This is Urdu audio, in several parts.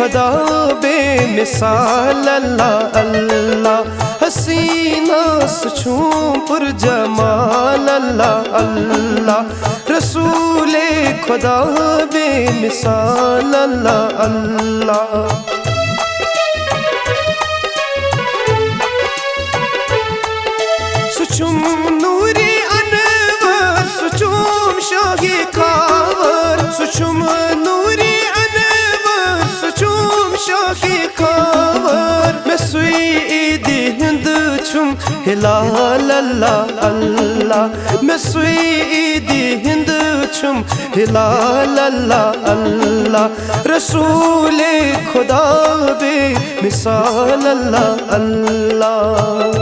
خدا بے مثال اللہ اللہ، حسینہ سچوں پر جمال اللہ اللہ، رسول خدا بے مثال اللہ اللہ۔ سچم نوری انور سچم شاہی کاور، سچم نوری انور سچم شاہی کاور، میں سوئی عیدی ہند چھم ہلال اللہ اللہ، میں سوئی عیدی ہند چھم ہلال اللہ اللہ، رسول خدا بے مثال اللہ اللہ۔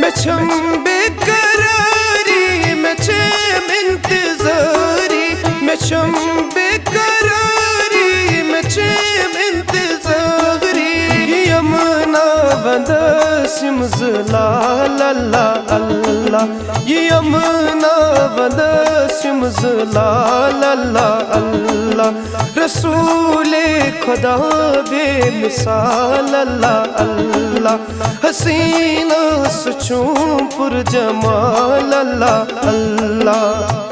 میں چھم بے قراری میں چھم انتظاری، میں چھم بے قراری میں چھم انتظاری، یمنا ودسم زلال اللہ اللہ، یمنا ودسم زلال اللہ اللہ، رسول خدا بے مثال اللہ اللہ، حسینہ سچوں پر جمال اللہ اللہ۔